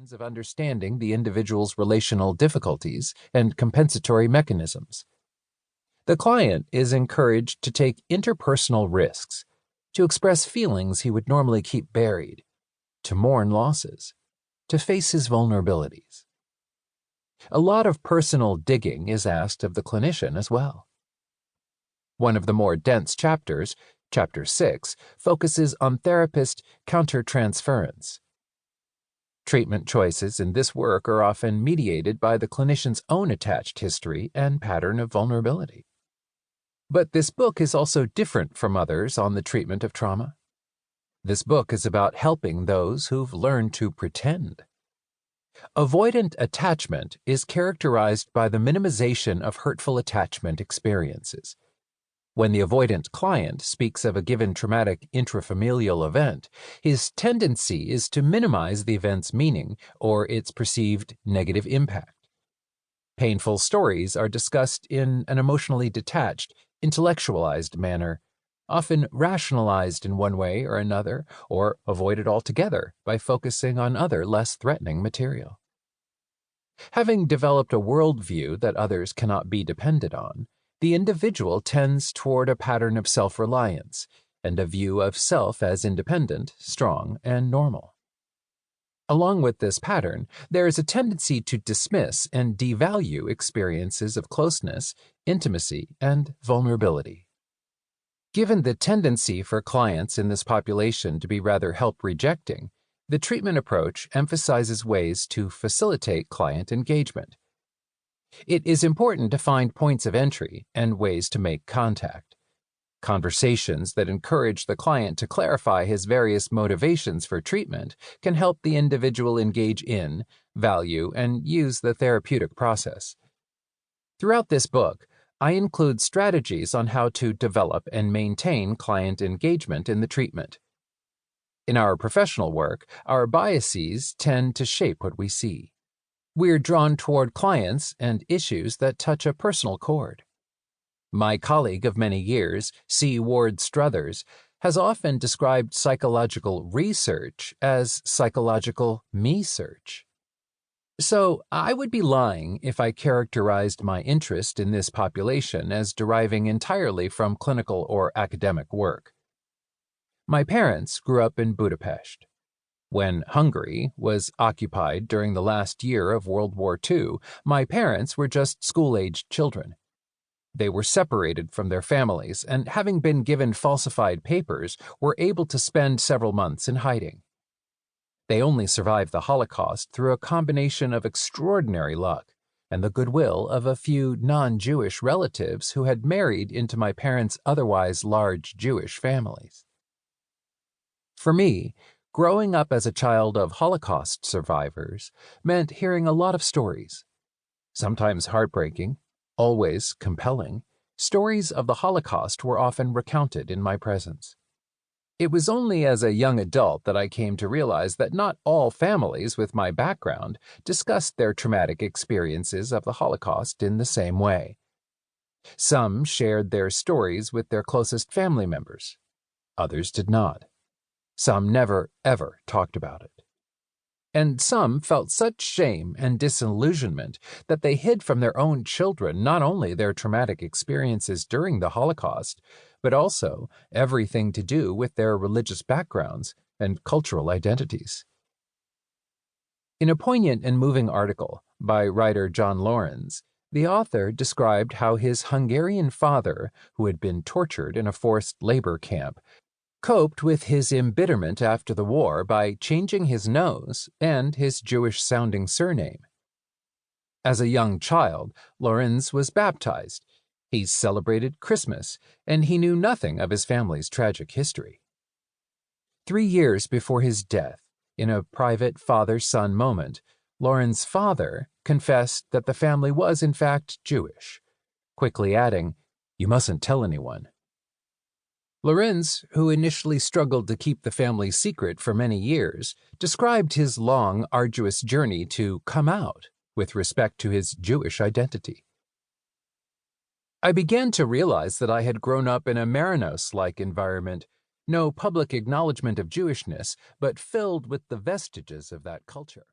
means of understanding the individual's relational difficulties and compensatory mechanisms. The client is encouraged to take interpersonal risks, to express feelings he would normally keep buried, to mourn losses, to face his vulnerabilities. A lot of personal digging is asked of the clinician as well. One of the more dense chapters, Chapter 6, focuses on therapist countertransference. Treatment choices in this work are often mediated by the clinician's own attached history and pattern of vulnerability. But this book is also different from others on the treatment of trauma. This book is about helping those who've learned to pretend. Avoidant attachment is characterized by the minimization of hurtful attachment experiences. When the avoidant client speaks of a given traumatic intrafamilial event, his tendency is to minimize the event's meaning or its perceived negative impact. Painful stories are discussed in an emotionally detached, intellectualized manner, often rationalized in one way or another, or avoided altogether by focusing on other less threatening material. Having developed a worldview that others cannot be depended on, the individual tends toward a pattern of self-reliance and a view of self as independent, strong, and normal. Along with this pattern, there is a tendency to dismiss and devalue experiences of closeness, intimacy, and vulnerability. Given the tendency for clients in this population to be rather help-rejecting, the treatment approach emphasizes ways to facilitate client engagement. It is important to find points of entry and ways to make contact. Conversations that encourage the client to clarify his various motivations for treatment can help the individual engage in, value, and use the therapeutic process. Throughout this book, I include strategies on how to develop and maintain client engagement in the treatment. In our professional work, our biases tend to shape what we see. We're drawn toward clients and issues that touch a personal chord. My colleague of many years, C. Ward Struthers, has often described psychological research as psychological me-search. So I would be lying if I characterized my interest in this population as deriving entirely from clinical or academic work. My parents grew up in Budapest. When Hungary was occupied during the last year of World War II, my parents were just school-aged children. They were separated from their families and, having been given falsified papers, were able to spend several months in hiding. They only survived the Holocaust through a combination of extraordinary luck and the goodwill of a few non-Jewish relatives who had married into my parents' otherwise large Jewish families. For me, growing up as a child of Holocaust survivors meant hearing a lot of stories. Sometimes heartbreaking, always compelling, stories of the Holocaust were often recounted in my presence. It was only as a young adult that I came to realize that not all families with my background discussed their traumatic experiences of the Holocaust in the same way. Some shared their stories with their closest family members. Others did not. Some never, ever talked about it. And some felt such shame and disillusionment that they hid from their own children not only their traumatic experiences during the Holocaust, but also everything to do with their religious backgrounds and cultural identities. In a poignant and moving article by writer John Lawrence, the author described how his Hungarian father, who had been tortured in a forced labor camp, coped with his embitterment after the war by changing his nose and his Jewish-sounding surname. As a young child, Lorenz was baptized. He celebrated Christmas, and he knew nothing of his family's tragic history. 3 years before his death, in a private father-son moment, Lorenz's father confessed that the family was in fact Jewish, quickly adding, "You mustn't tell anyone." Lorenz, who initially struggled to keep the family secret for many years, described his long, arduous journey to come out with respect to his Jewish identity. I began to realize that I had grown up in a Marinos-like environment, no public acknowledgement of Jewishness, but filled with the vestiges of that culture.